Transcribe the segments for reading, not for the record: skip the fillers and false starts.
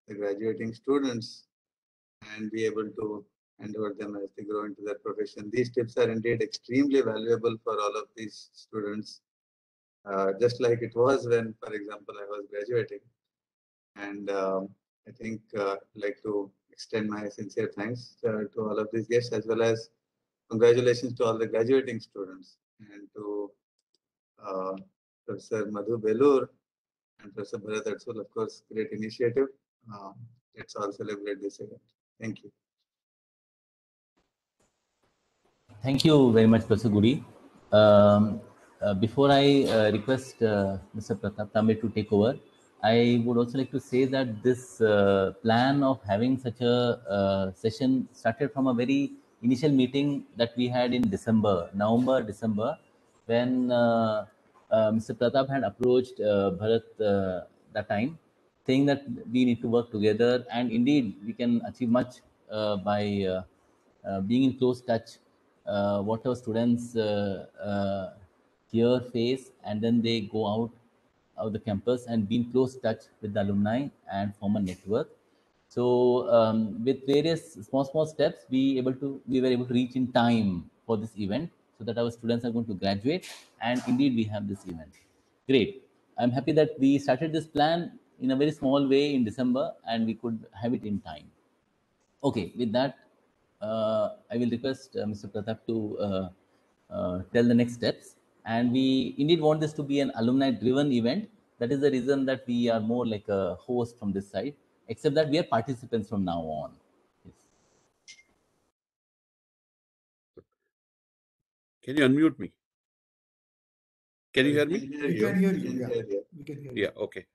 the graduating students and be able to handle them as they grow into their profession. These tips are indeed extremely valuable for all of these students, just like it was when, for example, I was graduating. And I think I'd like to extend my sincere thanks to all of these guests, as well as congratulations to all the graduating students and to uh, Professor Madhu Belur and Professor Bharat, of course, great initiative. Let's all celebrate this event. Thank you. Thank you very much, Professor Gudi. Before I request Mr. Pratap Thamil to take over, I would also like to say that this plan of having such a session started from a very initial meeting that we had in November, December, when Mr. Pratap had approached Bharat that time, saying that we need to work together, and indeed we can achieve much by being in close touch. What our students here face, and then they go out of the campus and be in close touch with the alumni and form a network. So with various small steps, we were able to reach in time for this event, so that our students are going to graduate, and indeed we have this event. Great. I'm happy that we started this plan in a very small way in December, and we could have it in time. Okay, with that, I will request Mr. Pratap to tell the next steps. And we indeed want this to be an alumni-driven event. That is the reason that we are more like a host from this side, except that we are participants from now on. Yes. Can you unmute me? Can you hear me? We can hear you. Yeah, we can hear you. Yeah, okay.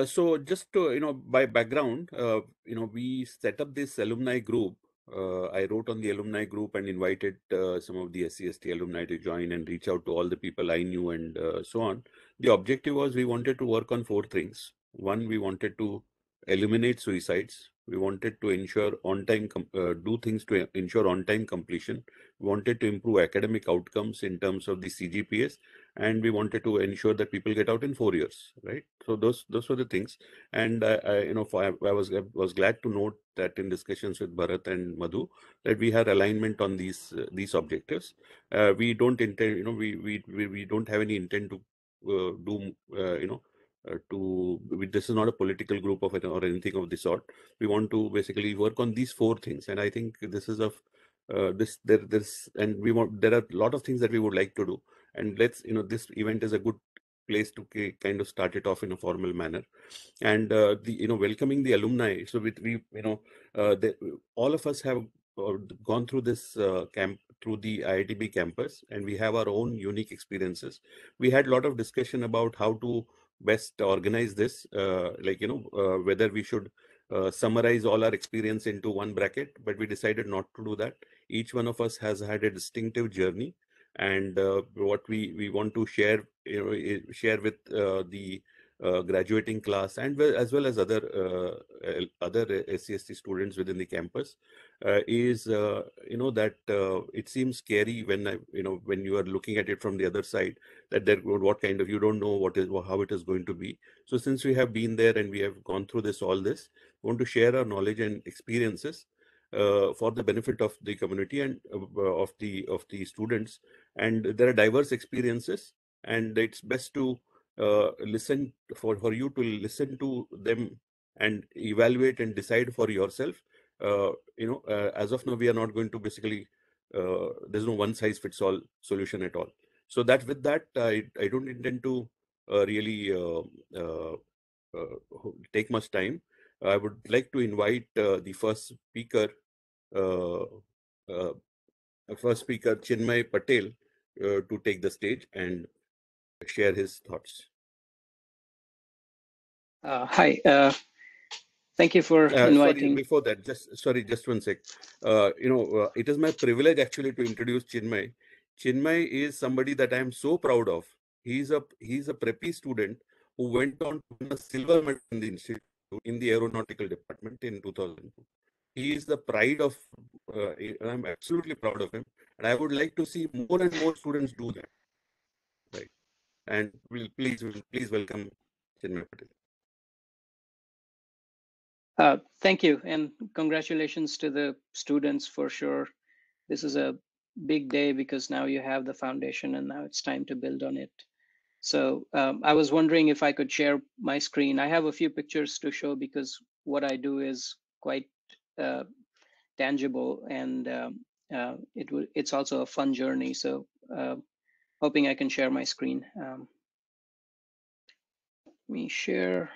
So just to, by background, we set up this alumni group. I wrote on the alumni group and invited some of the SC/ST alumni to join and reach out to all the people I knew and so on. The objective was we wanted to work on 4 things. One, we wanted to eliminate suicides. We wanted to ensure do things to ensure on-time completion. We wanted to improve academic outcomes in terms of the CGPS, and we wanted to ensure that people get out in 4 years, right? So those were the things. And I was glad to note that in discussions with Bharat and Madhu that we had alignment on these objectives. We don't intend, we don't have any intent to this is not a political group of it or anything of the sort. We want to basically work on these 4 things, and I think this is there are a lot of things that we would like to do, and this event is a good place to kind of start it off in a formal manner. And welcoming the alumni. So all of us have gone through this camp through the IITB campus, and we have our own unique experiences. We had a lot of discussion about how to best organize this, whether we should summarize all our experience into one bracket, but we decided not to do that. Each one of us has had a distinctive journey, and what we want to share with the graduating class, and as well as other SC/ST students within the campus, is that it seems scary when when you are looking at it from the other side, that you don't know how it is going to be. So since we have been there and we have gone through all this, we want to share our knowledge and experiences for the benefit of the community and of the students. And there are diverse experiences, and it's best to listen for you to listen to them and evaluate and decide for yourself. As of now, we are not going to basically there's no one size fits all solution at all. So that with that, I don't intend to really take much time. I would like to invite the first speaker, Chinmay Patel, to take the stage and share his thoughts. Hi. Thank you for inviting. Sorry, before that, just one sec. It is my privilege actually to introduce Chinmay. Chinmay is somebody that I am so proud of. He's a preppy student who went on to win a silver medal in the institute in the aeronautical department in 2002. He is the pride of. I'm absolutely proud of him, and I would like to see more and more students do that. Right, and please welcome Chinmay Patel. Thank you, and congratulations to the students for sure. This is a big day because now you have the foundation and now it's time to build on it. So I was wondering if I could share my screen. I have a few pictures to show because what I do is quite tangible, and it's also a fun journey. So hoping I can share my screen. Let me share.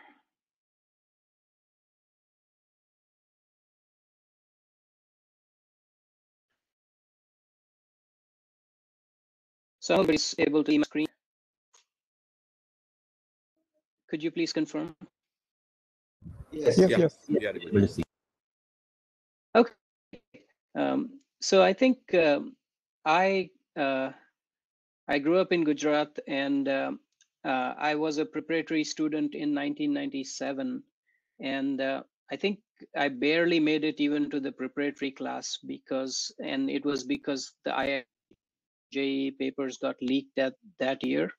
So everybody's able to see my screen. Could you please confirm? Yes. Yes. Yeah. Able to see. Okay. So I think I grew up in Gujarat, and I was a preparatory student in 1997, and I think I barely made it even to the preparatory class and it was because the IITJ papers got leaked that year,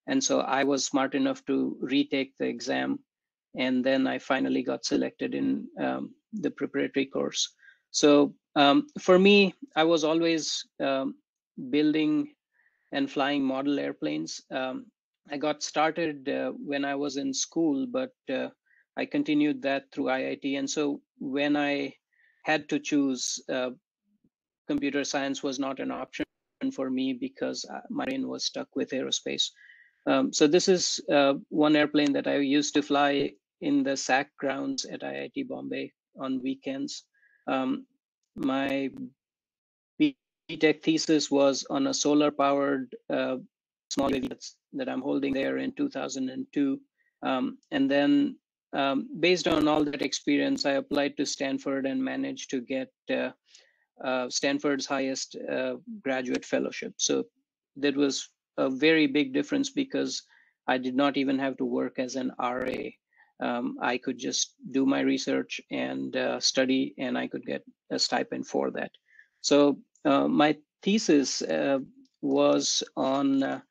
and so I was smart enough to retake the exam, and then I finally got selected in the preparatory course. So for me, I was always building and flying model airplanes. I got started when I was in school, but I continued that through IIT. And so when I had to choose, computer science was not an option for me because my brain was stuck with aerospace. So this is one airplane that I used to fly in the SAC grounds at IIT Bombay on weekends. My BTech thesis was on a solar-powered small UAV that I'm holding there in 2002. And then based on all that experience, I applied to Stanford and managed to get Stanford's highest graduate fellowship. So that was a very big difference because I did not even have to work as an RA. I could just do my research and study, and I could get a stipend for that. So my thesis was on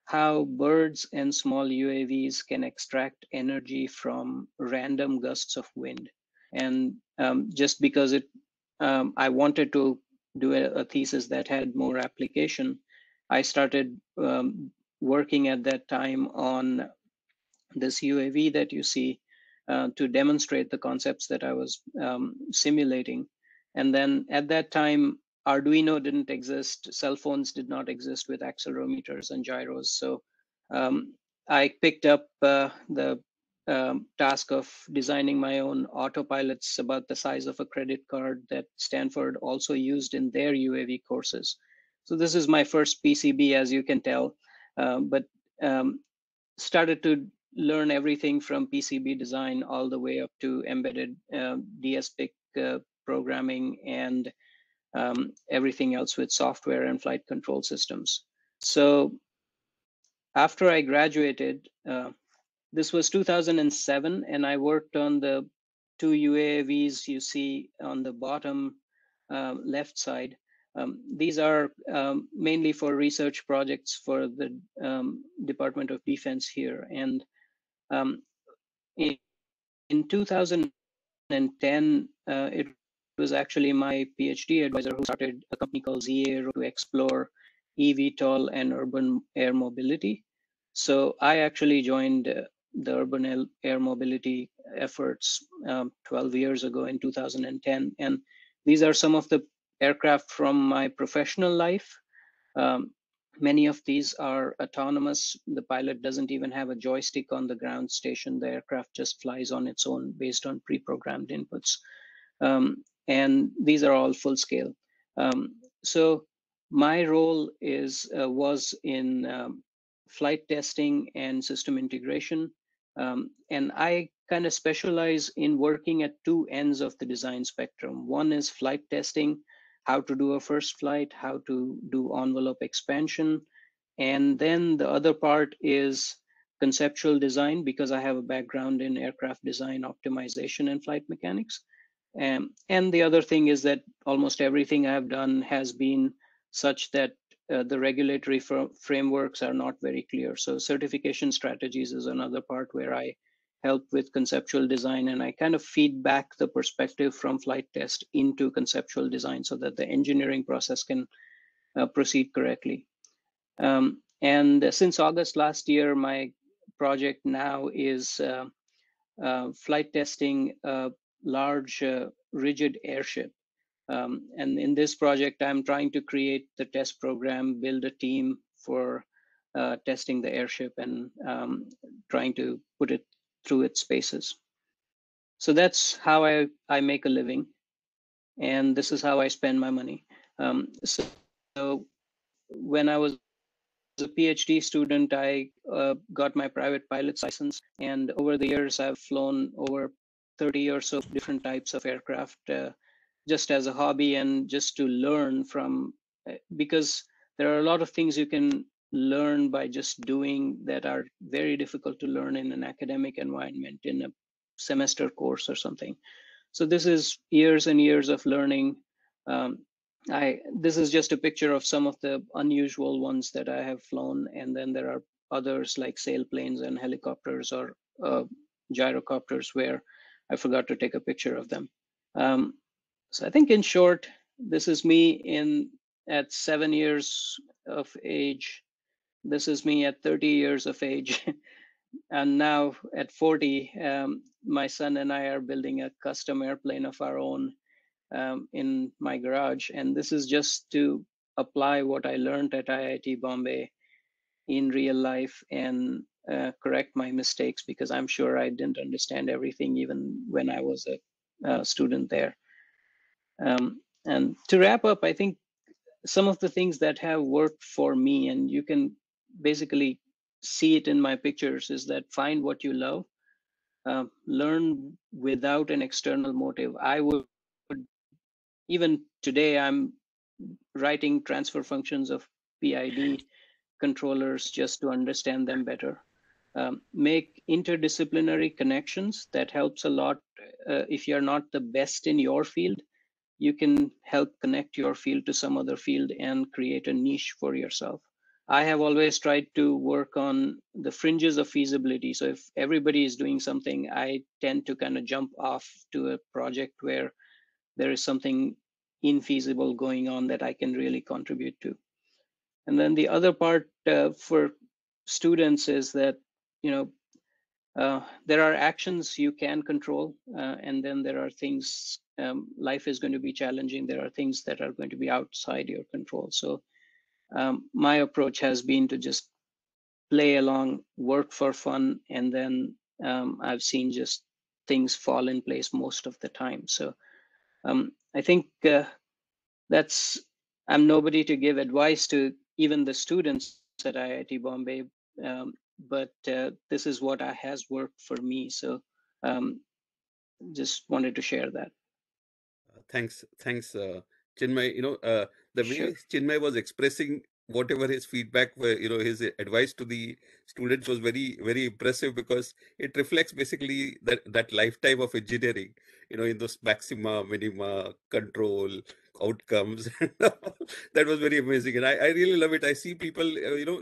how birds and small UAVs can extract energy from random gusts of wind. And just because I wanted to do a thesis that had more application, I started working at that time on this UAV that you see to demonstrate the concepts that I was simulating. And then at that time, Arduino didn't exist. Cell phones did not exist with accelerometers and gyros. So I picked up the task of designing my own autopilots about the size of a credit card that Stanford also used in their UAV courses. So this is my first PCB, as you can tell, but started to learn everything from PCB design all the way up to embedded DSPIC programming and everything else with software and flight control systems. So after I graduated, this was 2007, and I worked on the two UAVs you see on the bottom left side. These are mainly for research projects for the Department of Defense here. And in 2010, it was actually my PhD advisor who started a company called ZAero to explore eVTOL and urban air mobility. So I actually joined the urban air mobility efforts 12 years ago in 2010. And these are some of the aircraft from my professional life. Many of these are autonomous. The pilot doesn't even have a joystick on the ground station. The aircraft just flies on its own based on pre-programmed inputs. And these are all full scale. So my role was in flight testing and system integration. And I kind of specialize in working at two ends of the design spectrum. One is flight testing, how to do a first flight, how to do envelope expansion. And then the other part is conceptual design, because I have a background in aircraft design, optimization, and flight mechanics. And the other thing is that almost everything I've done has been such that the regulatory frameworks are not very clear. So certification strategies is another part where I help with conceptual design, and I kind of feed back the perspective from flight test into conceptual design so that the engineering process can proceed correctly. And since August last year, my project now is flight testing a large rigid airship. And in this project, I'm trying to create the test program, build a team for testing the airship, and trying to put it through its paces. So that's how I make a living. And this is how I spend my money. So when I was a PhD student, I got my private pilot's license. And over the years, I've flown over 30 or so different types of aircraft just as a hobby and just to learn from, because there are a lot of things you can learn by just doing that are very difficult to learn in an academic environment in a semester course or something. So this is years and years of learning. This is just a picture of some of the unusual ones that I have flown, and then there are others like sailplanes and helicopters or gyrocopters where I forgot to take a picture of them. So I think in short, this is me at 7 years of age. This is me at 30 years of age. And now at 40, my son and I are building a custom airplane of our own in my garage. And this is just to apply what I learned at IIT Bombay in real life and correct my mistakes, because I'm sure I didn't understand everything even when I was a student there. And to wrap up, I think some of the things that have worked for me, and you can basically see it in my pictures, is that find what you love, learn without an external motive. I would, even today, I'm writing transfer functions of PID controllers just to understand them better. Make interdisciplinary connections. That helps a lot. If you're not the best in your field, you can help connect your field to some other field and create a niche for yourself. I have always tried to work on the fringes of feasibility. So if everybody is doing something, I tend to kind of jump off to a project where there is something infeasible going on that I can really contribute to. And then the other part for students is that, there are actions you can control, and then there are things, life is going to be challenging. There are things that are going to be outside your control. So my approach has been to just play along, work for fun, and then I've seen just things fall in place most of the time. So I think I'm nobody to give advice to even the students at IIT Bombay, but this is what has worked for me. So just wanted to share that. Thanks, Chinmay. The way Chinmay was expressing whatever his feedback were, his advice to the students was very, very impressive, because it reflects basically that lifetime of engineering, in those maxima, minima, control, outcomes. That was very amazing. And I really love it. I see people,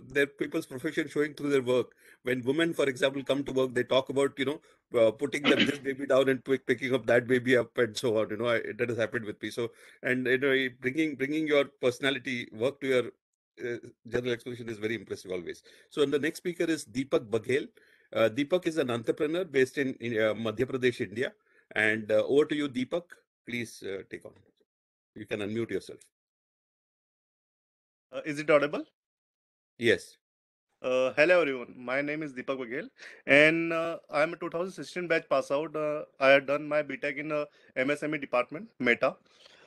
their people's profession showing through their work. When women, for example, come to work, they talk about, putting this baby down and picking up that baby up and so on. That has happened with me. So, and bringing your personality work to your general exposition is very impressive always. So, and the next speaker is Deepak Baghel. Deepak is an entrepreneur based in Madhya Pradesh, India. And over to you, Deepak. Please take on. You can unmute yourself. Is it audible? Yes. Hello everyone, my name is Deepak Baghel, and I am a 2016 batch pass out. I had done my BTech in MSME department, Meta.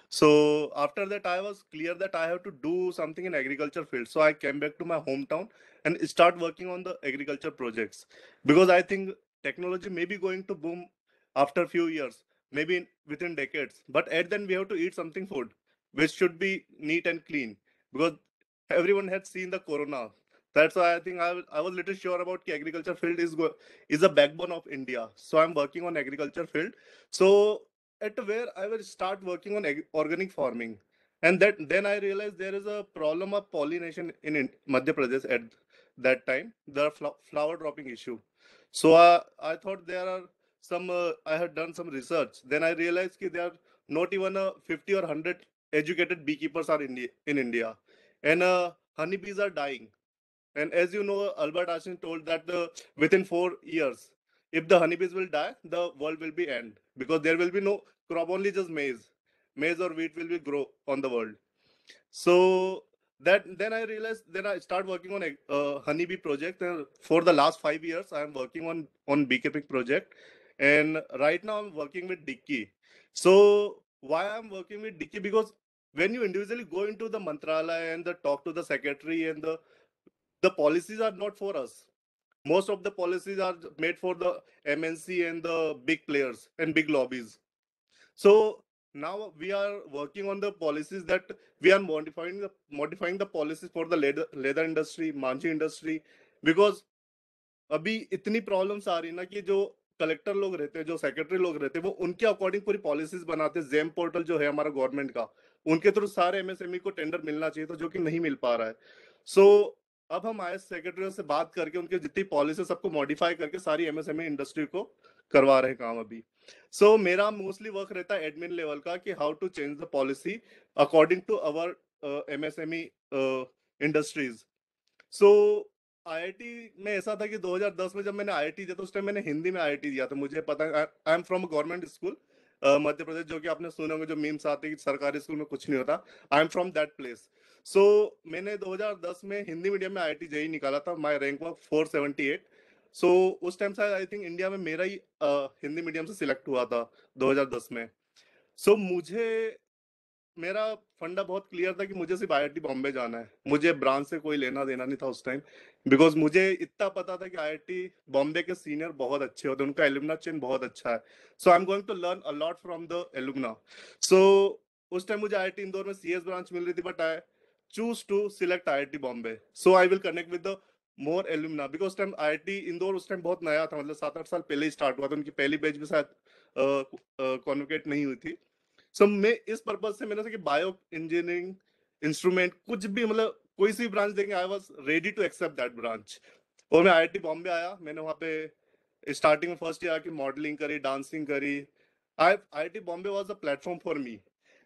So after that, I was clear that I have to do something in agriculture field. So I came back to my hometown and start working on the agriculture projects, because I think technology may be going to boom after a few years, maybe within decades. But at then we have to eat something food, which should be neat and clean, because everyone had seen the corona. That's why I think I was little sure about the agriculture field is the backbone of India. So I'm working on agriculture field. So at where I will start working on organic farming, and then I realized there is a problem of pollination in Madhya Pradesh at that time, the flower dropping issue. So I thought there are some, I had done some research. Then I realized that there are not even 50 or 100 educated beekeepers are in India. And honeybees are dying. And as you know, Albert Einstein told that within 4 years, if the honeybees will die, the world will be end, because there will be no crop, only just maize. Maize or wheat will be grow on the world. So that then I realized, then I start working on a honeybee project. And for the last 5 years, I am working on beekeeping project. And right now I'm working with Dicky. So why I'm working with Dicky? Because when you individually go into the Mantralaya and talk to the secretary, and the policies are not for us. Most of the policies are made for the MNC and the big players and big lobbies. So now we are working on the policies, that we are modifying the policies for the leather industry, manji industry, because अभी इतनी problems आ रही ना कि जो collector लोग रहते हैं, जो सेक्रेटरी लोग रहते हैं, वो उनके अकॉर्डिंग पूरी पॉलिसीज बनाते हैं। जेम पोर्टल जो है हमारा गवर्नमेंट का, उनके थ्रू सारे एमएसएमई को टेंडर मिलना चाहिए, तो जो कि नहीं मिल पा रहा है। सो अब हम आए सेक्रेटरी से बात करके उनकी जितनी पॉलिसी सबको मॉडिफाई करके सारी एमएसएमई इंडस्ट्री को करवा रहे हैं काम अभी। सो मेरा मोस्टली वर्क रहता है एडमिन लेवल का, कि how to change the policy according to our MSME industries. So IIT में ऐसा था कि 2010 में जब मैंने आईआईटी दिया, तो उस टाइम मैंने हिंदी में आईआईटी दिया था। मुझे पता है, I am from government school Madhya Pradesh, जो कि आपने सुने होंगे, जो मीम्स आते हैं कि सरकारी स्कूल में कुछ नहीं होता। I am from that place. So मैंने 2010 में हिंदी मीडियम में आईआईटी जेई निकाला था। My rank was 478। सो उस टाइम से आई थिंक इंडिया में मेरा ही हिंदी मीडियम से सिलेक्ट हुआ था 2010 में। सो मुझे, मेरा फंडा बहुत क्लियर था कि मुझे सिर्फ आईआईटी बॉम्बे जाना है। मुझे ब्रांच से कोई लेना देना नहीं था उस टाइम, बिकॉज मुझे इतना पता था कि आईआईटी बॉम्बे के सीनियर बहुत अच्छे होते हैं, उनका एलुमना चेन बहुत अच्छा है। So I am going to learn a lot from the alumna. So उस टाइम मुझे आईआईटी इंदौर में सीएस ब्रांच मिल रही थी, but I choose to select IIT Bombay. So I will connect with the more alumna, because time IIT Indore उस time बहुत नया था, मतलब 7-8 साल पहले ही स्टार्ट हुआ था। उनकी पहली बैच भी शायद कॉन्वोकेट नहीं हुई थी। सो मैं इस पर्पज से, मैंने कि बायो इंजीनियरिंग, इंस्ट्रूमेंट, कुछ भी, मतलब कोई सी ब्रांच देंगे, I was ready to accept that branch. और मैं आईआईटी बॉम्बे आया। मैंने वहाँ पे स्टार्टिंग में फर्स्ट ईयर आके मॉडलिंग करी, डांसिंग करी। IIT Bombay was a platform for me.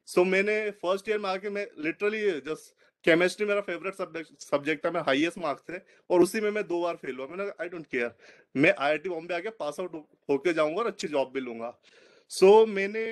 So मैंने फर्स्ट ईयर में आके, मैं लिटरली जस्ट, केमिस्ट्री मेरा फेवरेट सब्जेक्ट था, मैं हाईएस्ट मार्क्स थे, और उसी में मैं 2 बार फेल हुआ। मैंने आई डोंट केयर, मैं आईआईटी बॉम्बे आके पास आउट होके जाऊंगा और अच्छी जॉब भी लूंगा। सो मैंने,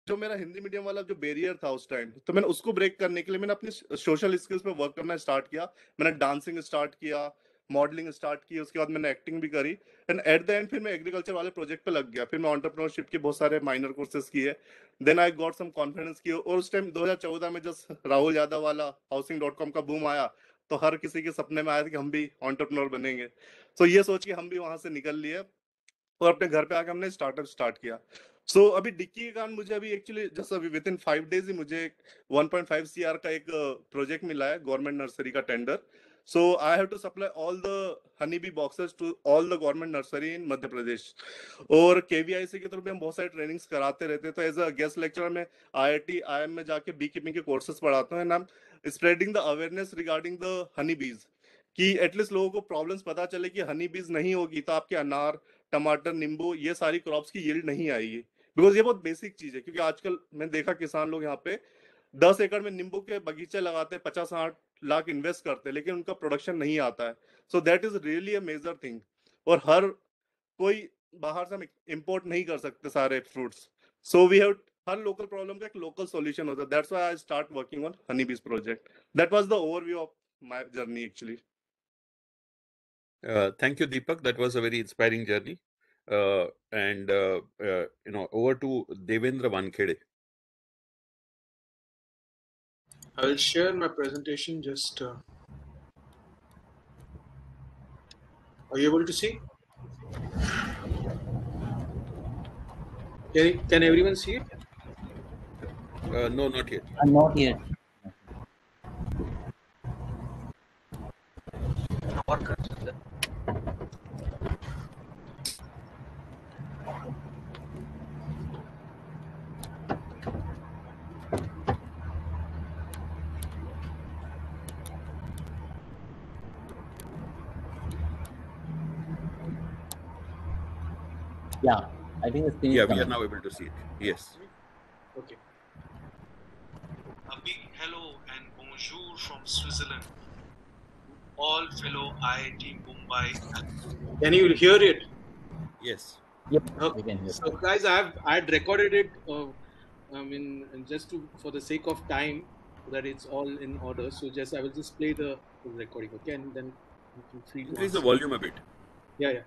जो मेरा हिंदी मीडियम वाला जो बैरियर था उस टाइम, तो मैंने उसको ब्रेक करने के लिए मैंने अपनी सोशल स्किल्स पे वर्क करना स्टार्ट किया। मैंने डांसिंग स्टार्ट किया, मॉडलिंग स्टार्ट की, उसके बाद मैंने एक्टिंग भी करी। एंड एट द एंड फिर मैं एग्रीकल्चर वाले प्रोजेक्ट पे लग गया। फिर मैं एंटरप्रेन्योरशिप के बहुत सारे माइनर कोर्सेज किए। Then I got some confidence किए। और उस टाइम 2014 में जब राहुल यादव वाला हाउसिंग.com का बूम आया, तो हर किसी के सपने में आया था कि हम भी एंटरप्रेन्योर बनेंगे। तो ये सोच के हम भी वहां से निकल लिए, और अपने घर पे आके हमने स्टार्टअप स्टार्ट किया। सो अभी डिक्की के कारण मुझे अभी एक्चुअली जस्ट अभी विद इन 5 डेज ही मुझे 1.5 CR का एक प्रोजेक्ट मिला है, गवर्नमेंट नर्सरी का tender. So I have to supply all the honey bee boxes to all the government nursery in Madhya Pradesh. और केवीआईसी के थ्रू भी हम बहुत सारे ट्रेनिंग्स कराते रहते हैं। तो एज अ गेस्ट लेक्चरर में आईआईटी आईएम में जाके बी कीपिंग के कोर्सेज पढ़ाता हूँ। And I am spreading the awareness regarding the honey बीज, कि एटलीस्ट लोगों को प्रॉब्लम्स पता चले कि हनी बीज नहीं होगी तो आपके अनार, टमाटर, नींबू, ये सारी क्रॉप्स की यील्ड नहीं आएगी। बिकॉज ये बहुत बेसिक चीज है, क्योंकि आजकल मैंने देखा किसान लोग यहाँ पे 10 एकड़ में नींबू के बगीचे लगाते हैं, 50-60 लाख इन्वेस्ट करते हैं, लेकिन उनका प्रोडक्शन नहीं आता है। So that is really a major thing. और हर कोई बाहर से हम इम्पोर्ट नहीं कर सकते सारे फ्रूट्स। सो वी हैव, हर लोकल प्रॉब्लम का एक लोकल सॉल्यूशन होता है। That's why I start working on honey bees project. That was the overview of my journey actually. Thank you, Deepak. That was a very inspiring journey. And over to Devendra Wankhede. I will share my presentation. Just are you able to see? Can everyone see it? No, not yet. Not yet. Yeah, I think the screen Yeah, is we are coming. now able to see it. Yes. Okay. A big hello and bonjour from Switzerland to all fellow IIT Mumbai. Can you hear it? Yes. Yep, Okay. we can hear. So guys, I had recorded it. I mean, just for the sake of time, so that it's all in order. So I will just play the recording, okay, and then you can free to Increase the answer. volume a bit. Yeah, yeah.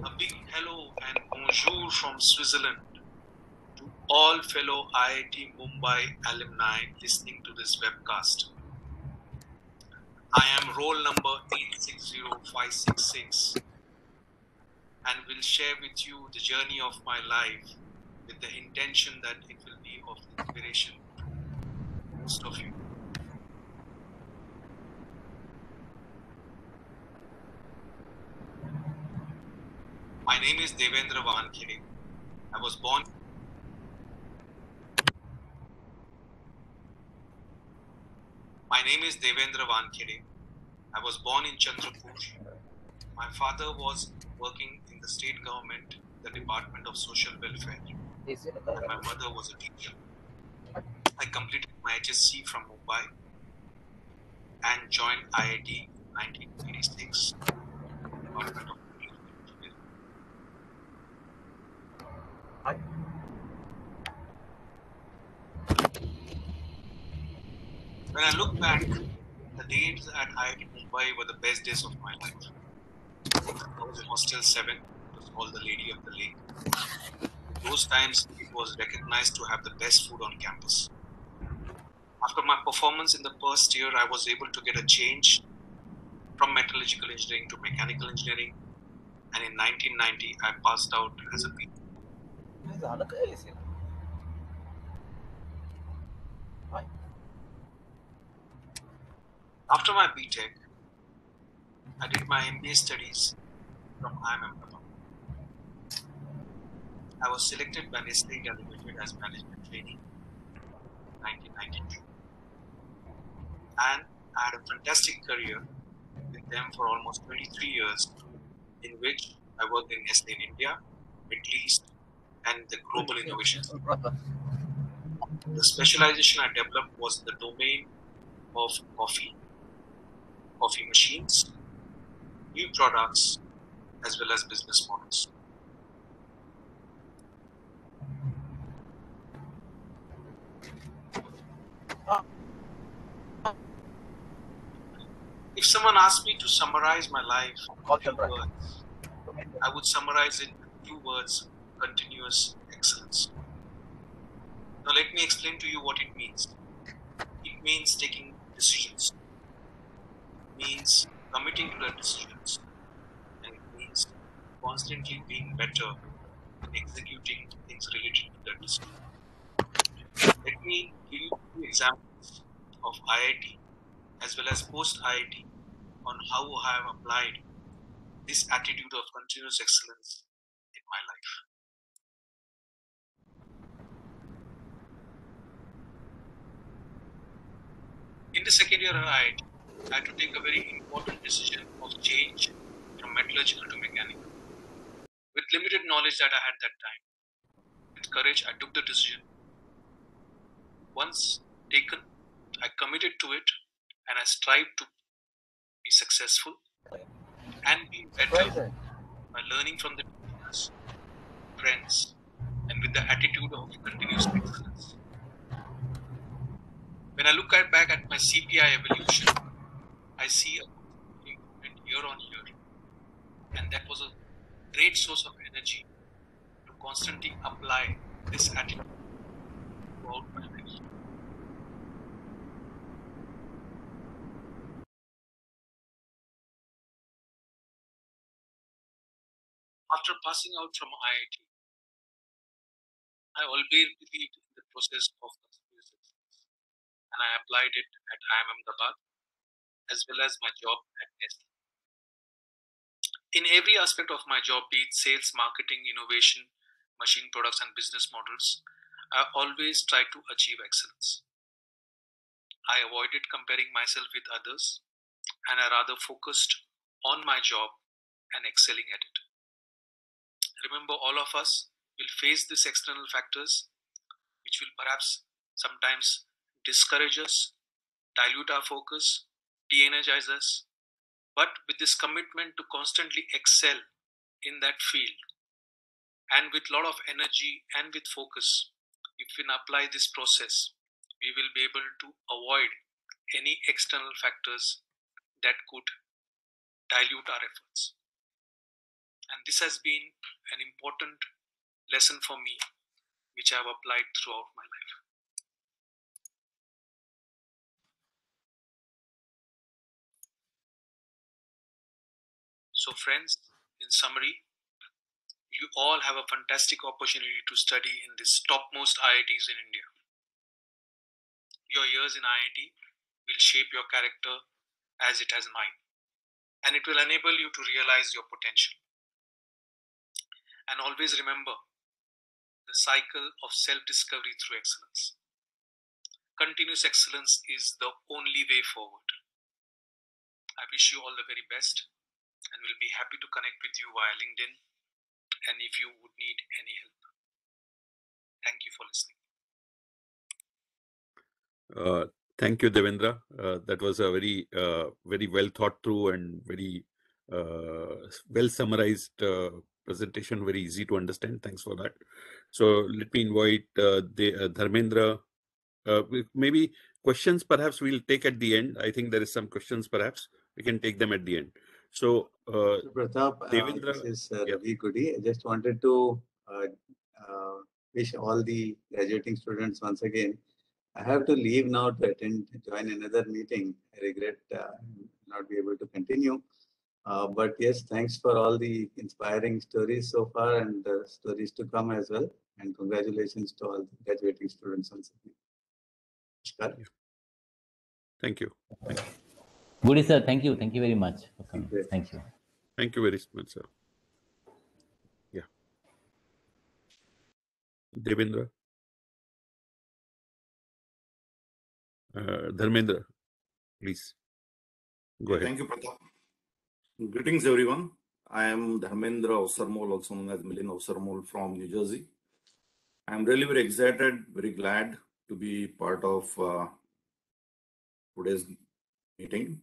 A big hello and bonjour from Switzerland to all fellow IIT Mumbai alumni listening to this webcast. I am roll number 860566 and will share with you the journey of my life with the intention that it will be of inspiration to most of you. My name is Devendra Wankhede. I was born. My name is Devendra Wankhede. I was born in Chandrapur. My father was working in the state government, the Department of Social Welfare, and my mother was a teacher. I completed my HSC from Mumbai and joined IIT in 1986, Department of Engineering. When I look back, the days at IIT Mumbai were the best days of my life. I was in Hostel 7, it was called the Lady of the Lake. In those times, it was recognized to have the best food on campus. After my performance in the first year, I was able to get a change from metallurgical engineering to mechanical engineering, and in 1990, I passed out as a B. After my BTech, I did my MBA studies from IIM. I was selected by Nestle Limited as management trainee in 1992, and I had a fantastic career with them for almost 23 years, in which I worked in Nestle in India, Middle East, and the global innovation. The specialization I developed was in the domain of coffee machines, new products, as well as business models. If someone asked me to summarize my life in 2 words, I would summarize it with 2 words: continuous excellence. Now let me explain to you what it means. It means taking decisions. It means committing to the decisions. And it means constantly being better in executing things related to that decision. Let me give you 2 examples of IIT as well as post IIT on how I have applied this attitude of continuous excellence in my life. In the second year at IIT, I had to take a very important decision of change from metallurgical to mechanical. With limited knowledge that I had that time, with courage, I took the decision. Once taken, I committed to it, and I strived to be successful and be better by learning from the teachers, friends, and with the attitude of continuous excellence. When I look back at my CPI evolution, I see a improvement year on year, and that was a great source of energy to constantly apply this attitude throughout my life. After passing out from IIT, I always believed in the process of continuous excellence, and I applied it at IIM Ahmedabad as well as my job at Nestle. In every aspect of my job, be it sales, marketing, innovation, machine products, and business models, I always try to achieve excellence. I avoided comparing myself with others, and I rather focused on my job and excelling at it. Remember, all of us will face these external factors, which will perhaps sometimes discourage us, dilute our focus, de-energize us. But with this commitment to constantly excel in that field, and with a lot of energy and with focus, if we apply this process, we will be able to avoid any external factors that could dilute our efforts. And this has been an important lesson for me, which I have applied throughout my life. So friends, in summary, you all have a fantastic opportunity to study in these topmost IITs in India. Your years in IIT will shape your character as it has mine, and it will enable you to realize your potential. And always remember the cycle of self-discovery through excellence. Continuous excellence is the only way forward. I wish you all the very best, and will be happy to connect with you via LinkedIn, and if you would need any help. Thank you for listening. Thank you, Devendra. That was a very, very well thought through and very well summarized presentation, very easy to understand. Thanks for that. So let me invite Dharmendra. Maybe questions perhaps we'll take at the end. I think there is some questions perhaps. We can take them at the end. So Pratap, Devendra, this is Ravi Gudi. I just wanted to wish all the graduating students once again. I have to leave now to join another meeting. I regret not be able to continue. But yes, thanks for all the inspiring stories so far and stories to come as well. And congratulations to all the graduating students once again. Yeah. Thank you. Thank you. Gudi sir, thank you. Thank you very much for coming. Thank you. Thank you very much, sir. Yeah. Devendra. Dharmendra, please. Go ahead. Thank you, Pratap. Greetings, everyone. I am Dharmendra Osarmol, also known as Milin Osarmol from New Jersey. I'm really very excited, very glad to be part of today's meeting.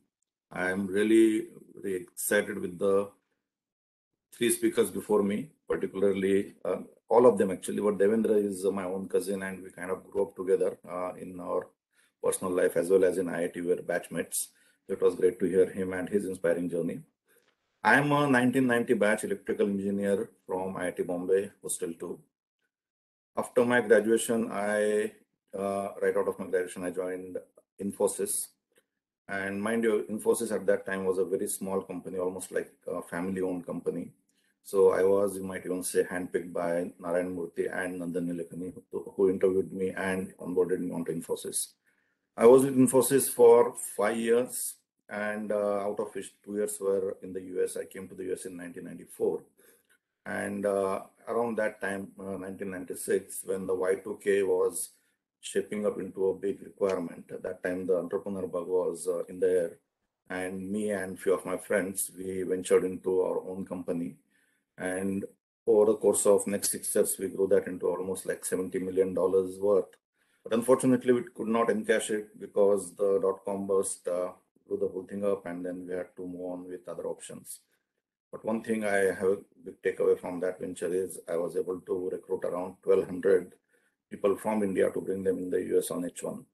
I'm really very excited with the three speakers before me, particularly all of them actually, but Devendra is my own cousin and we kind of grew up together in our personal life as well as in IIT, we were batchmates. It was great to hear him and his inspiring journey. I am a 1990 batch electrical engineer from IIT Bombay, Hostel 2. After my graduation, right out of my graduation, I joined Infosys. And mind you, Infosys at that time was a very small company, almost like a family-owned company. So I was, you might even say, handpicked by Narayan Murthy and Nandan Nilekani, who interviewed me and onboarded me onto Infosys. I was with Infosys for 5 years, and out of which 2 years were in the US. I came to the US in 1994. And around that time, 1996, when the Y2K was shaping up into a big requirement, at that time the entrepreneur bug was in the air. And me and few of my friends, we ventured into our own company. And over the course of next 6 years, we grew that into almost like $70 million worth. But unfortunately, we could not encash it because the dot-com burst blew the whole thing up, and then we had to move on with other options. But one thing I have a big takeaway from that venture is I was able to recruit around 1,200 people from India to bring them in the US on H1.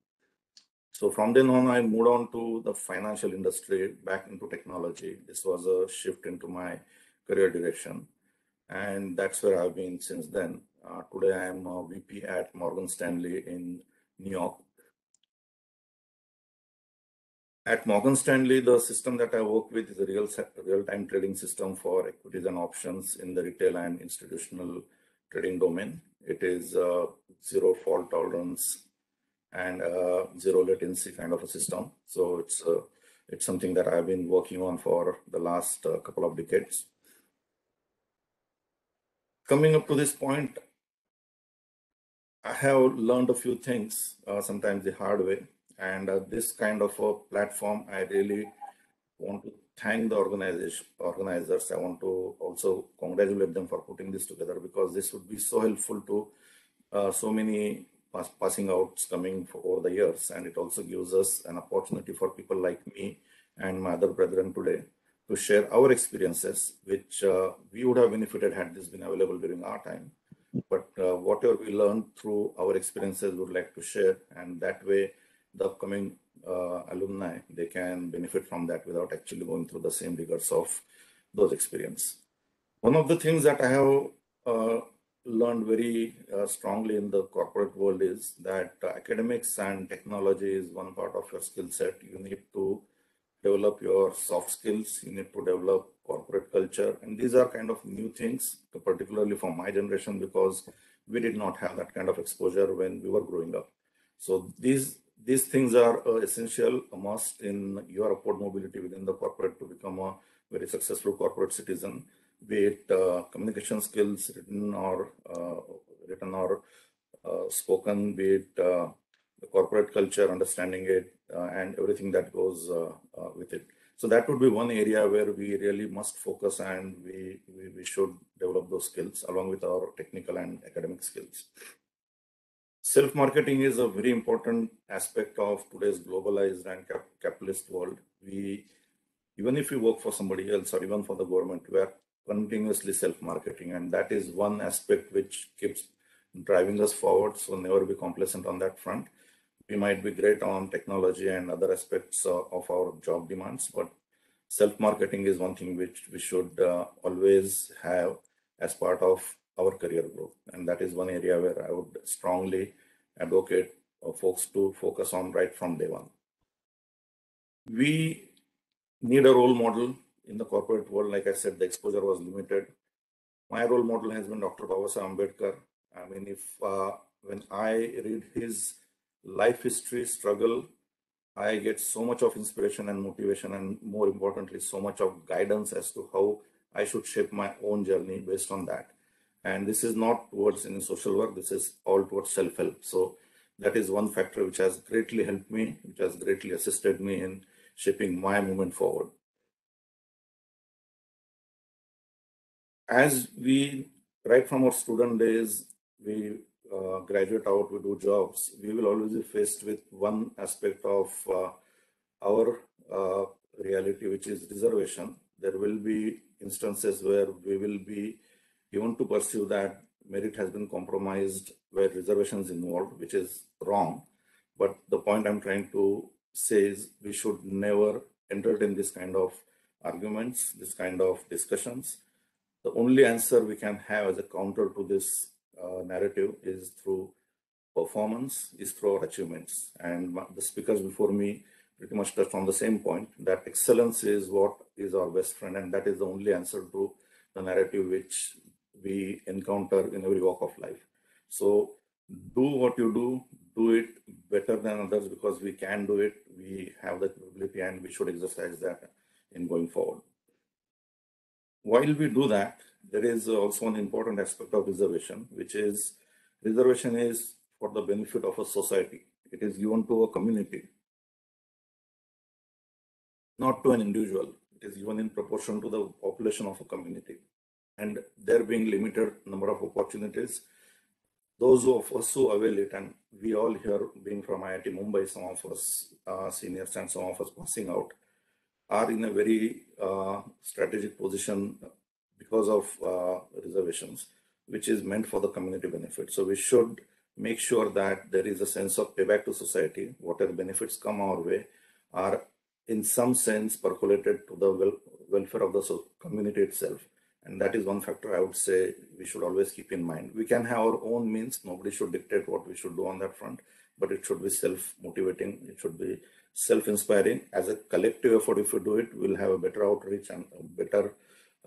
So from then on, I moved on to the financial industry, back into technology. This was a shift into my career direction. And that's where I've been since then. Today, I am a VP at Morgan Stanley in New York. At Morgan Stanley, the system that I work with is a real-time trading system for equities and options in the retail and institutional trading domain. It is zero fault tolerance and zero latency kind of a system. So it's something that I've been working on for the last couple of decades. Coming up to this point, I have learned a few things, sometimes the hard way. And this kind of a platform, I really want to thank the organizers. I want to also congratulate them for putting this together, because this would be so helpful to so many passing outs coming over the years, and it also gives us an opportunity for people like me and my other brethren today to share our experiences, which we would have benefited had this been available during our time. But whatever we learned through our experiences, we would like to share, and that way the upcoming alumni, they can benefit from that without actually going through the same rigors of those experiences. One of the things that I have learned very strongly in the corporate world is that academics and technology is one part of your skill set. You need to develop your soft skills, you need to develop corporate culture, and these are kind of new things, particularly for my generation, because we did not have that kind of exposure when we were growing up. So these things are essential, a must in your upward mobility within the corporate to become a very successful corporate citizen, be it communication skills, written or spoken, be it the corporate culture, understanding it, and everything that goes with it. So that would be one area where we really must focus, and we should develop those skills along with our technical and academic skills. Self-marketing is a very important aspect of today's globalized and capitalist world. Even if we work for somebody else or even for the government, we are continuously self-marketing, and that is one aspect which keeps driving us forward. So never be complacent on that front. We might be great on technology and other aspects of our job demands, but self-marketing is one thing which we should always have as part of our career growth. And that is one area where I would strongly advocate folks to focus on right from day one. We need a role model in the corporate world. Like I said, the exposure was limited. My role model has been Dr. Babasaheb Ambedkar. I mean, when I read his life history, struggle, I get so much of inspiration and motivation, and more importantly, so much of guidance as to how I should shape my own journey based on that. And this is not towards any social work, this is all towards self-help. So that is one factor which has greatly helped me, which has greatly assisted me in shaping my movement forward. As we, right from our student days, we graduate out, we do jobs, we will always be faced with one aspect of our reality, which is reservation. There will be instances where we will be given to pursue that merit has been compromised, where reservations involved, which is wrong. But the point I'm trying to say is we should never entertain this kind of arguments, this kind of discussions. The only answer we can have as a counter to this narrative is through performance, is through our achievements. And the speakers before me pretty much touched on the same point, that excellence is what is our best friend, and that is the only answer to the narrative which we encounter in every walk of life. So do what you do it better than others, because we can do it, we have the capability, and we should exercise that in going forward. While we do that, there is also an important aspect of reservation, which is reservation is for the benefit of a society. It is given to a community, not to an individual. It is given in proportion to the population of a community. And there being limited number of opportunities, those of us who avail it, and we all here being from IIT Mumbai, some of us seniors and some of us passing out, are in a very strategic position because of reservations, which is meant for the community benefit. So we should make sure that there is a sense of payback to society. Whatever benefits come our way are in some sense percolated to the welfare of the community itself. And that is one factor I would say we should always keep in mind. We can have our own means. Nobody should dictate what we should do on that front, but it should be self-motivating. It should be self-inspiring. As a collective effort, if we do it, we'll have a better outreach and a better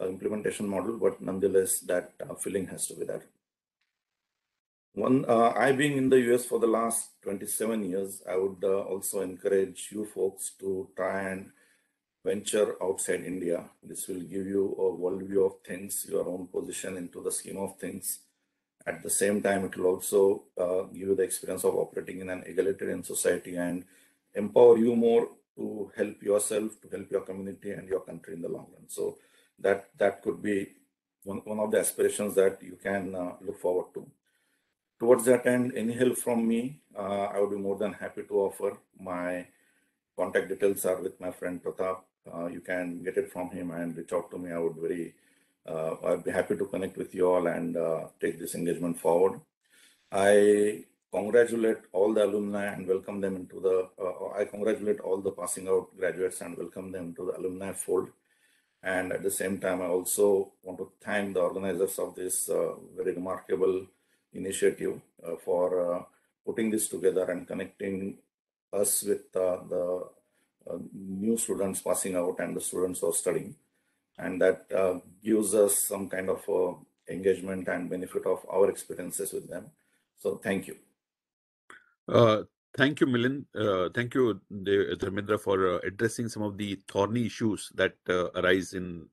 implementation model, but nonetheless, that feeling has to be there. I being in the US for the last 27 years, I would also encourage you folks to try and venture outside India. This will give you a worldview of things, your own position into the scheme of things. At the same time, it will also give you the experience of operating in an egalitarian society and empower you more to help yourself, to help your community and your country in the long run. So that could be one of the aspirations that you can look forward to. Towards that end, any help from me, I would be more than happy to offer. My contact details are with my friend Pratap. You can get it from him and reach out to me. I'd be happy to connect with you all and take this engagement forward. I congratulate all the alumni and welcome them into I congratulate all the passing out graduates and welcome them to the alumni fold. And at the same time, I also want to thank the organizers of this very remarkable initiative for putting this together and connecting us with the new students passing out and the students who are studying. And that gives us some kind of engagement and benefit of our experiences with them. So thank you. Thank you, Milind. Thank you, Dharmendra, for addressing some of the thorny issues that arise in,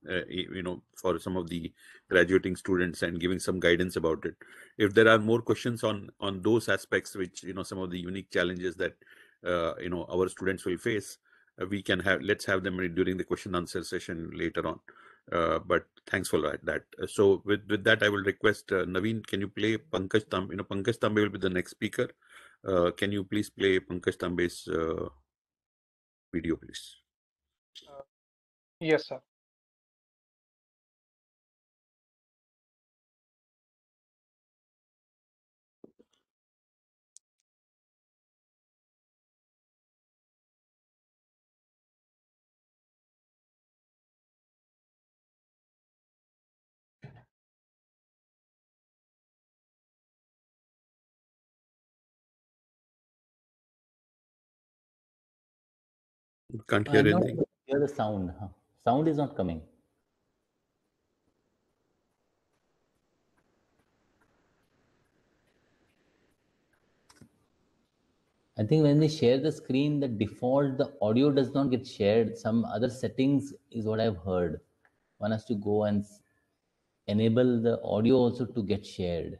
for some of the graduating students and giving some guidance about it. If there are more questions on those aspects, which, some of the unique challenges that, our students will face, let's have them during the question answer session later on. But thanks for that. So with that, I will request Naveen, can you play Pankaj Tambe? Pankaj Tambe will be the next speaker. Can you please play Pankaj Tambe's video, please? Yes, sir. Can't hear anything. Hear the sound. Sound is not coming. I think when we share the screen, the default, the audio does not get shared. Some other settings is what I've heard. One has to go and enable the audio also to get shared.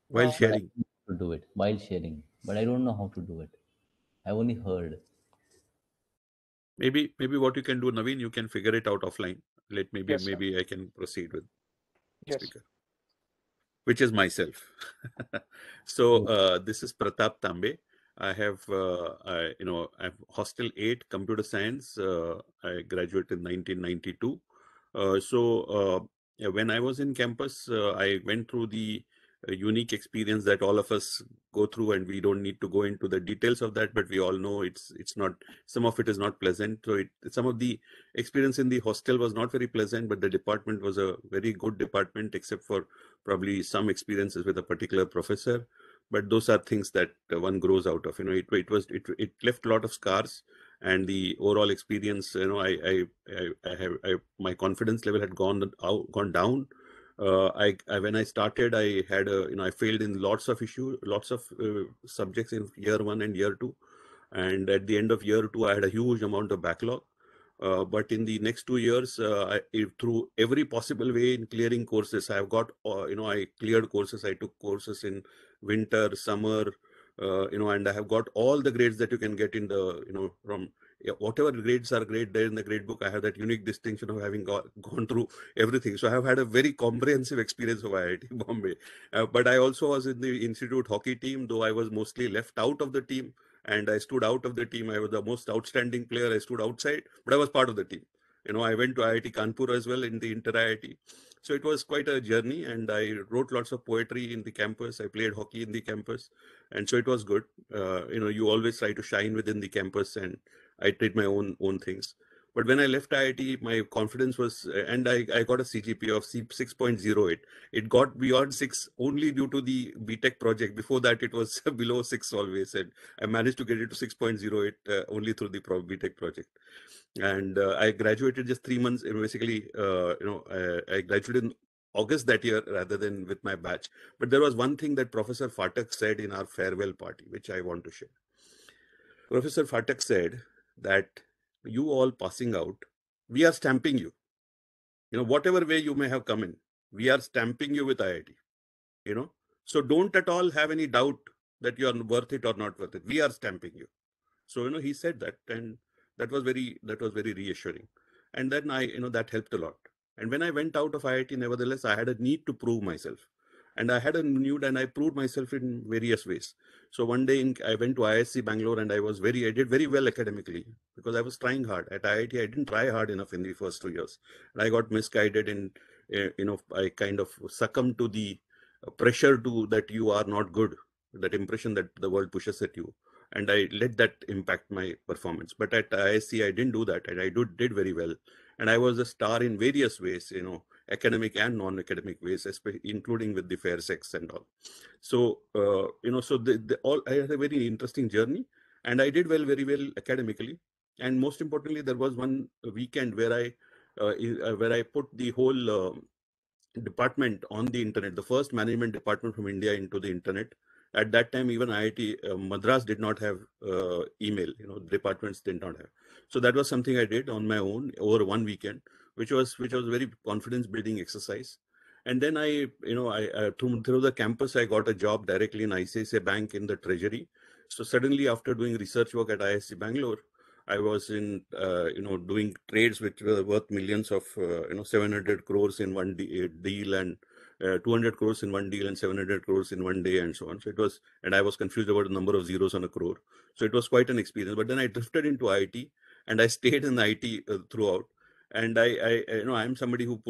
While sharing. To do it while sharing, but I don't know how to do it. I've only heard. Maybe what you can do, Naveen, you can figure it out offline. Maybe Yes, I can proceed with speaker, yes. which is myself. So this is Pratap Tambe. I have, I'm Hostel 8 Computer Science. I graduated in 1992. When I was in campus, I went through the unique experience that all of us go through, and we don't need to go into the details of that, but we all know it's not, some of it is not pleasant. So some of the experience in the hostel was not very pleasant, but the department was a very good department, except for probably some experiences with a particular professor. But those are things that one grows out of. It left a lot of scars, and the overall experience, my confidence level had gone down. When I started, I had I failed in lots of subjects in year 1 and year 2, and at the end of year 2, I had a huge amount of backlog. But in the next 2 years, through every possible way in clearing courses, I've got, I cleared courses. I took courses in winter, summer, and I have got all the grades that you can get in the, from whatever grades are great there in the grade book. I have that unique distinction of having gone through everything. So I have had a very comprehensive experience of IIT Bombay. But I also was in the institute hockey team, though I was mostly left out of the team. And I stood out of the team. I was the most outstanding player. I stood outside, but I was part of the team. I went to IIT Kanpur as well in the inter-IIT. So it was quite a journey, and I wrote lots of poetry in the campus. I played hockey in the campus, and so it was good. You always try to shine within the campus, and I did my own things. But when I left IIT, my confidence was, and I got a CGPA of 6.08. It got beyond 6 only due to the BTech project. Before that, it was below 6 always. And I managed to get it to 6.08 only through the BTech project. And I graduated just 3 months. Basically, I graduated in August that year rather than with my batch. But there was one thing that Professor Phatak said in our farewell party, which I want to share. Professor Phatak said that you all passing out, we are stamping you. Whatever way you may have come in, we are stamping you with IIT. So don't at all have any doubt that you are worth it or not worth it. We are stamping you. So, he said that. And That was very reassuring. And then that helped a lot. And when I went out of IIT, nevertheless, I had a need to prove myself. And I had a need, and I proved myself in various ways. So one day I went to ISC Bangalore, and I did very well academically because I was trying hard. At IIT, I didn't try hard enough in the first 2 years. And I got misguided, and I kind of succumbed to the pressure that you are not good, that impression that the world pushes at you. And I let that impact my performance. But at ISC, I didn't do that, and I did very well. And I was a star in various ways, academic and non-academic ways, including with the fair sex and all. So, so I had a very interesting journey, and I did very well academically. And most importantly, there was one weekend where I put the whole department on the internet, the first management department from India into the internet. At that time, even IIT Madras did not have email, departments did not have. So that was something I did on my own over one weekend, which was very confidence building exercise. And then through the campus, I got a job directly in ICICI Bank in the treasury. So suddenly, after doing research work at ISC Bangalore, I was in, doing trades which were worth millions of, 700 crores in one deal, and 200 crores in one deal, and 700 crores in one day, and so on. So it was, and I was confused about the number of zeros on a crore. So it was quite an experience. But then I drifted into IT, and I stayed in IT throughout. And I'm somebody who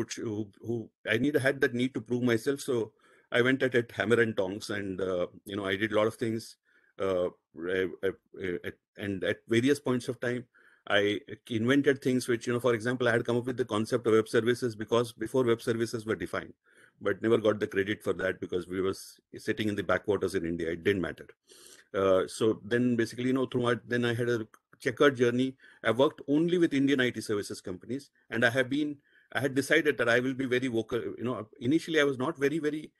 had that need to prove myself. So I went at it hammer and tongs, and I did a lot of things. And at various points of time, I invented things which, for example, I had come up with the concept of web services because before web services were defined, but never got the credit for that because we were sitting in the backwaters in India. It didn't matter. So then basically, then I had a checkered journey. I worked only with Indian IT services companies, and I had decided that I will be very vocal. Initially I was not very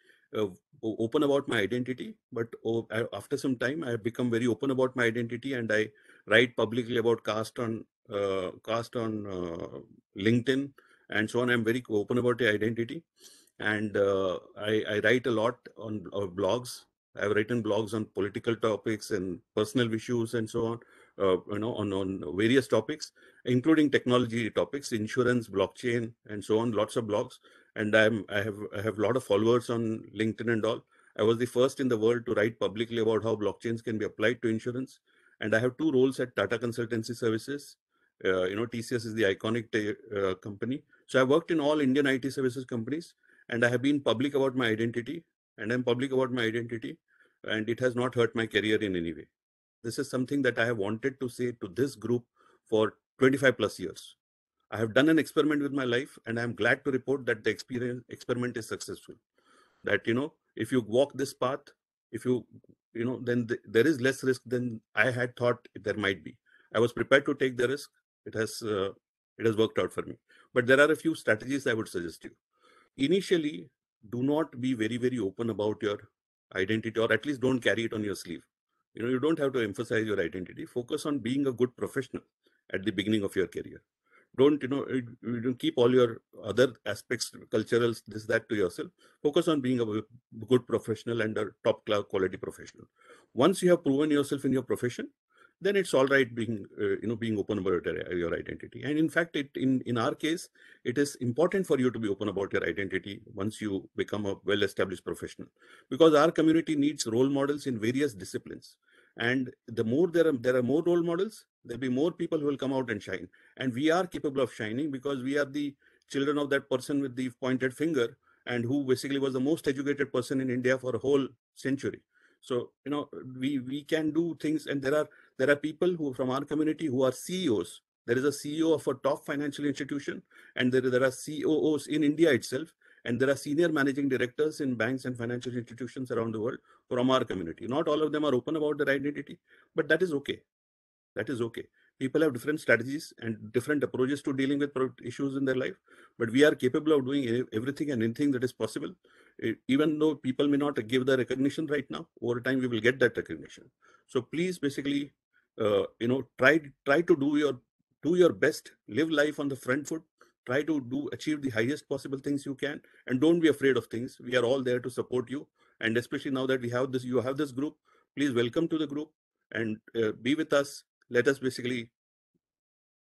open about my identity, but after some time I have become very open about my identity, and I write publicly about caste on LinkedIn and so on. I'm very open about the identity, and I write a lot on blogs. I've written blogs on political topics and personal issues and so on, on various topics, including technology topics, insurance, blockchain, and so on. Lots of blogs, and I have a lot of followers on LinkedIn and all. I was the first in the world to write publicly about how blockchains can be applied to insurance, and I have two roles at Tata Consultancy Services. TCS is the iconic company. So I worked in all Indian IT services companies, and I have been public about my identity, and I'm public about my identity, and it has not hurt my career in any way. This is something that I have wanted to say to this group for 25 plus years. I have done an experiment with my life, and I'm glad to report that the experiment is successful. That, if you walk this path, then there is less risk than I had thought there might be. I was prepared to take the risk. It has worked out for me. But there are a few strategies I would suggest you. Initially, do not be very open about your identity, or at least don't carry it on your sleeve. You don't have to emphasize your identity. Focus on being a good professional at the beginning of your career. Don't, you don't keep all your other aspects, cultural, this, that to yourself. Focus on being a good professional and a top class quality professional. Once you have proven yourself in your profession, then it's all right being, being open about your identity. And in fact, in our case, it is important for you to be open about your identity once you become a well-established professional, because our community needs role models in various disciplines. And the more there are more role models, there'll be more people who will come out and shine. And we are capable of shining because we are the children of that person with the pointed finger, and who basically was the most educated person in India for a whole century. So, we can do things, and there are people who from our community who are CEOs. There is a CEO of a top financial institution, and there are COOs in India itself, and there are senior managing directors in banks and financial institutions around the world from our community. Not all of them are open about their identity, but that is okay. That is okay. People have different strategies and different approaches to dealing with issues in their life, but we are capable of doing everything and anything that is possible. Even though people may not give the recognition right now, over time we will get that recognition. So please, basically, try to do your best, live life on the front foot, try to achieve the highest possible things you can, and don't be afraid of things. We are all there to support you, and especially now that you have this group, please welcome to the group and be with us. Let us basically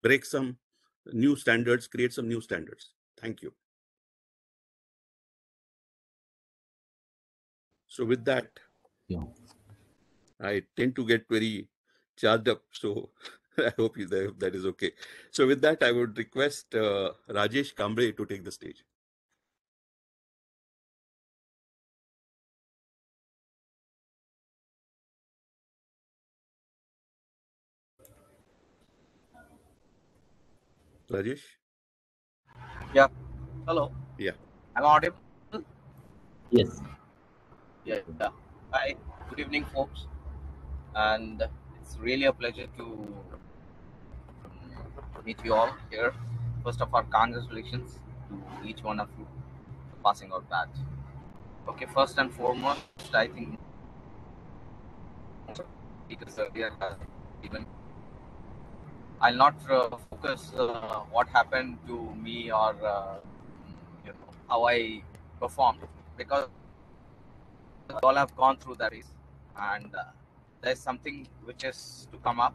break some new standards, create some new standards. Thank you. So with that, I tend to get very charged up. So I hope that is okay. So with that, I would request Rajesh Kamble to take the stage. Rajesh? Yeah. Hello. Yeah. Am I audible? Yes. Yeah. Hi. Good evening, folks. And it's really a pleasure to meet you all here. First of all, congratulations to each one of you for passing out batch. Okay, first and foremost, I think speakers earlier have even. I'll not focus what happened to me or how I performed, because we all have gone through that race, and there's something which is to come up,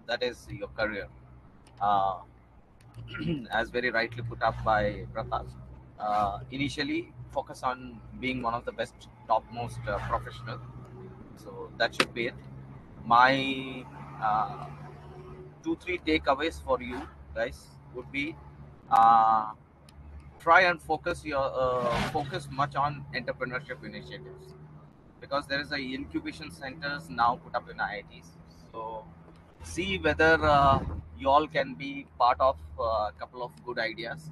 that is your career. As very rightly put up by Pratap, initially focus on being one of the best, topmost professional. So that should be it. My 2-3 takeaways for you guys would be, try and focus much on entrepreneurship initiatives, because there is a incubation centers now put up in IITs. So see whether you all can be part of a couple of good ideas,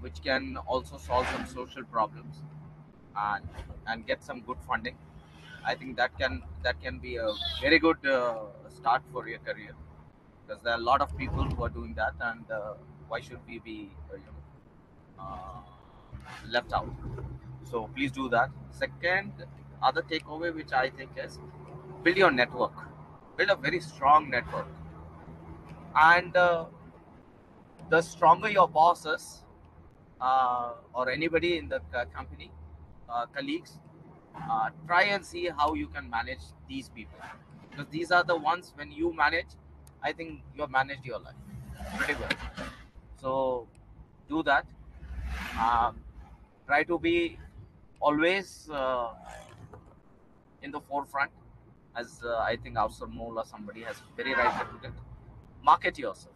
which can also solve some social problems and get some good funding. I think that can be a very good start for your career, because there are a lot of people who are doing that, and why should we be left out? So please do that. Second, other takeaway which I think is, build your network, build a very strong network, and the stronger your boss is, or anybody in the company, colleagues, try and see how you can manage these people, because these are the ones, when you manage, I think you have managed your life pretty well. So do that. Try to be always in the forefront, as I think Ausar Mole or somebody has very rightly put it. Market yourself.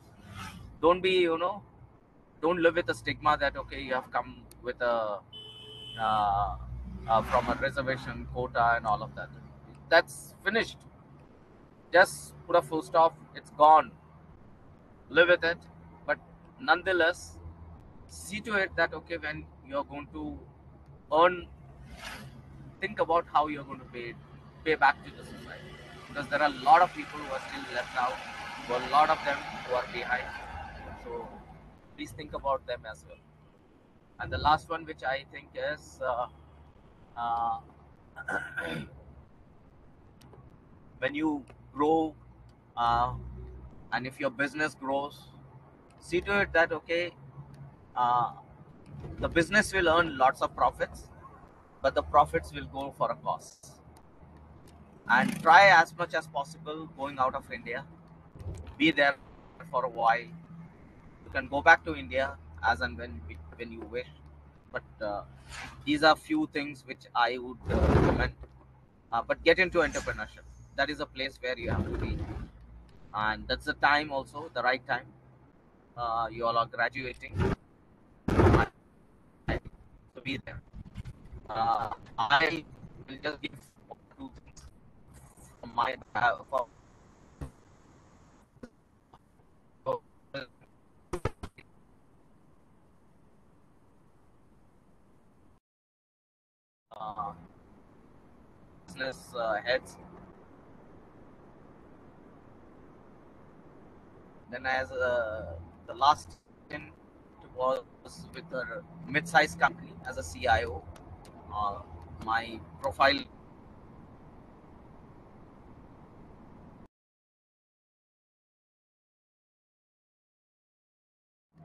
Don't be, don't live with the stigma that, okay, you have come with a from a reservation quota and all of that. That's finished. Just put a full stop. It's gone. Live with it. But nonetheless, see to it that, okay, when you're going to earn, think about how you're going to pay back to the society, because there are a lot of people who are still left out, a lot of them who are behind. So please think about them as well. And the last one, which I think is, when you grow, and if your business grows, see to it that, okay, the business will earn lots of profits, but the profits will go for a cost. And try as much as possible going out of India. Be there for a while. You can go back to India as and when you wish. But these are few things which I would recommend. But get into entrepreneurship. That is a place where you have to be. And that's the time also, the right time. You all are graduating. So be there. I will just give 2 things from my business heads. Then as the last stint was with a mid-sized company as a CIO. My profile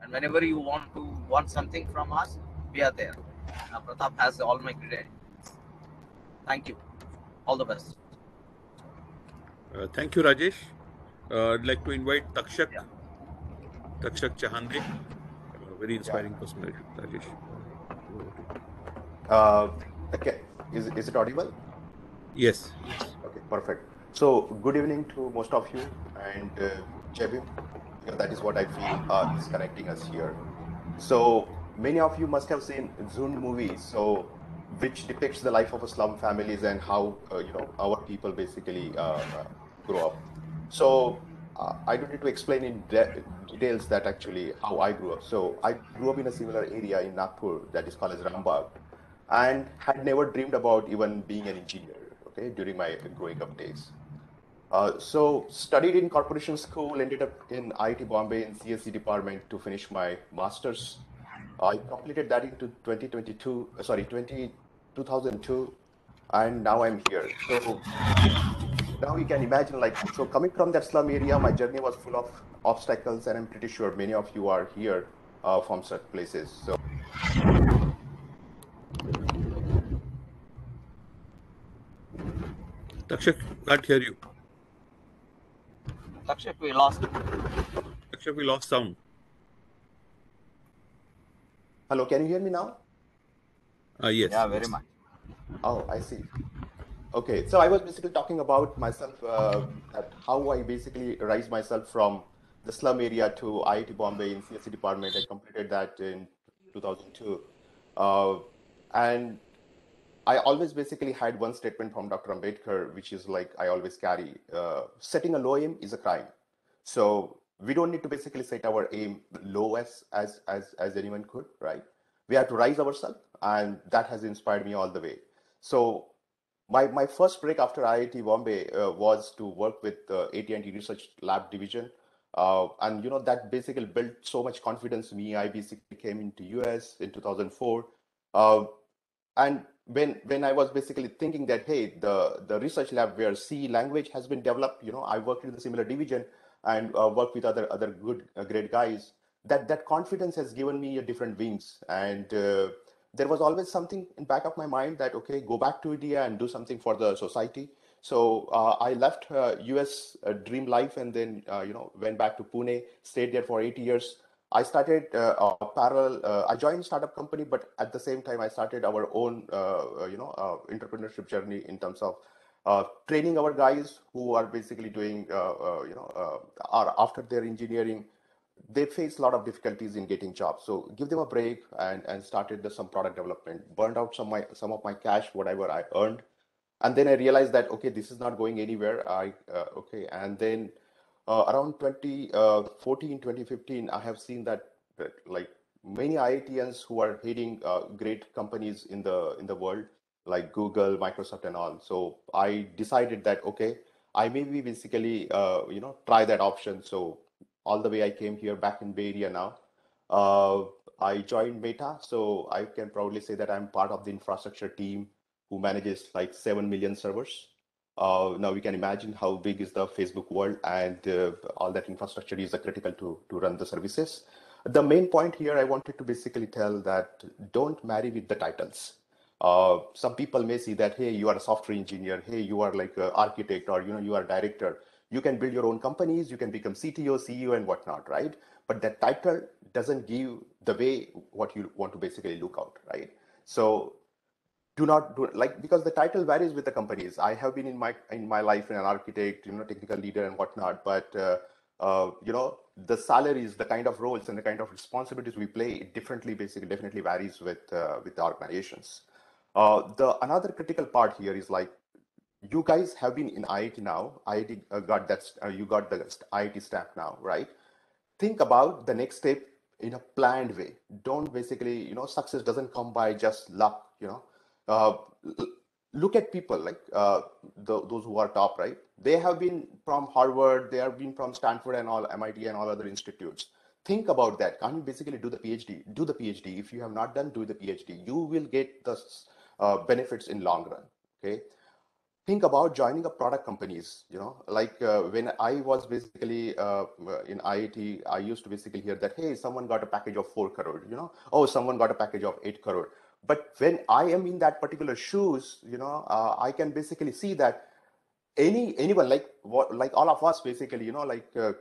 and whenever you want something from us, we are there. Pratap has all my credits. Thank you. All the best. Thank you, Rajesh. I'd like to invite Takshak Takshak Chahande, a very inspiring personality. Rajesh, over to you. Okay, is it audible? Yes, yes. Okay, perfect. So good evening to most of you and Jai Bhim, because that is what I feel is connecting us here. So many of you must have seen Zund movie, so which depicts the life of a slum families and how our people basically grow up. So I don't need to explain in details that actually how I grew up. So I grew up in a similar area in Nagpur that is called as Rambagh, and had never dreamed about even being an engineer. Okay, during my growing up days. So studied in corporation school, ended up in IIT Bombay in CSC department to finish my master's. I completed that into 2002, and now I'm here. So now you can imagine, like, so coming from that slum area, my journey was full of obstacles, and I'm pretty sure many of you are here from such places. So Takshak, can't hear you. Takshak, we lost. Takshak, we lost sound. hello, can you hear me now? Yes. Yeah, very much. Oh, I see. Okay, so I was basically talking about myself, that how I basically rise myself from the slum area to IIT Bombay in CSC department. I completed that in 2002. And I always basically had one statement from Dr. Ambedkar, which is like I always carry, setting a low aim is a crime. So we don't need to basically set our aim low as anyone could, right? We have to rise ourselves, and that has inspired me all the way. So my first break after IIT Bombay was to work with AT&T Research Lab Division. And that basically built so much confidence in me. I basically came into US in 2004. And when I was basically thinking that, hey, the research lab where C language has been developed, I worked in the similar division and worked with other good great guys. That confidence has given me a different wings, and there was always something in back of my mind that, okay, go back to India and do something for the society. So I left US dream life, and then went back to Pune, stayed there for 8 years. I started parallel. I joined startup company, but at the same time, I started our own, entrepreneurship journey in terms of training our guys who are basically doing, are after their engineering, they face a lot of difficulties in getting jobs. So give them a break, and started some product development. Burned out some of my cash, whatever I earned, and then I realized that, okay, this is not going anywhere. And then around 2014, 2015, I have seen that like many IITians who are heading great companies in the world, like Google, Microsoft, and all. So I decided that, okay, I maybe basically try that option. So all the way I came here back in Bay Area now. I joined Meta, so I can proudly say that I'm part of the infrastructure team who manages like 7 million servers. Now we can imagine how big is the Facebook world, and all that infrastructure is critical to run the services. The main point here I wanted to basically tell that don't marry with the titles. Some people may see that, hey, you are a software engineer, hey, you are like an architect, or you are a director. You can build your own companies, you can become CTO, CEO, and whatnot, right? But that title doesn't give the way what you want to basically look out, right? So do not do like, because the title varies with the companies. I have been in my life an architect, technical leader and whatnot, but the salaries, the kind of roles and the kind of responsibilities we play, it differently basically definitely varies with the organizations. The another critical part here is like, you guys have been in IIT now. IIT got that, you got the IIT stamp now, right? Think about the next step in a planned way. Don't basically, success doesn't come by just luck, uh, look at people like those who are top, right? They have been from Harvard, they have been from Stanford and all, MIT and all other institutes. Think about that. Can you basically do the PhD? Do the PhD. If you have not done, do the PhD. You will get the benefits in long run. Okay. Think about joining a product companies, like when I was basically in IIT, I used to basically hear that, hey, someone got a package of 4 crore, oh, someone got a package of 8 crore. But when I am in that particular shoes, I can basically see that anyone like all of us basically,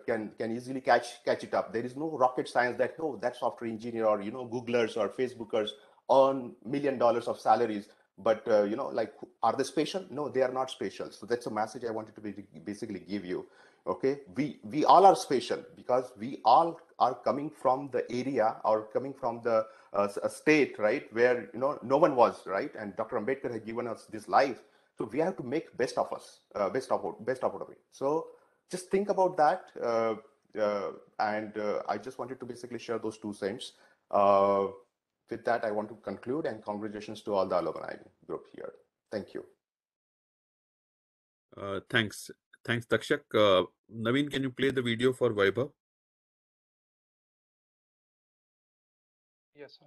can easily catch it up. There is no rocket science that that software engineer or Googlers or Facebookers earn $1 million of salaries, but are they special? No, they are not special. So that's a message I wanted to basically give you. Okay, we all are special because we all are coming from the area or coming from the a state, right, where no one was, right, and Dr. Ambedkar had given us this life. So we have to make best of us, best out of it. So just think about that, and I just wanted to basically share those 2 cents. With that, I want to conclude, and congratulations to all the alumni group here. Thank you. Thanks, Dakshak. Naveen, can you play the video for Vaibhav? Yes, sir.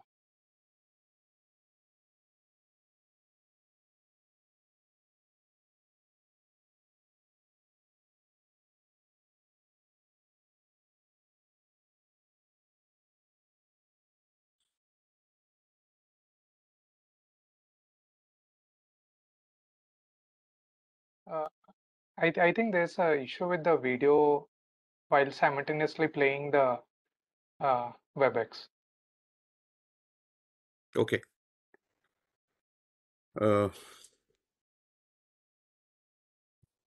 I think there's an issue with the video while simultaneously playing the WebEx. Okay.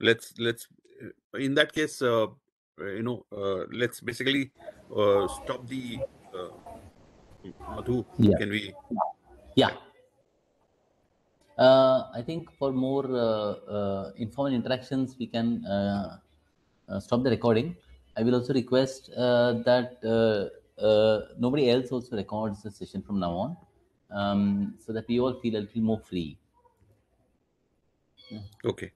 Let's in that case, let's basically stop the Madhu. Yeah. Can we? Yeah. I think for more informal interactions, we can stop the recording. I will also request that nobody else also records the session from now on, so that we all feel a little more free. Okay.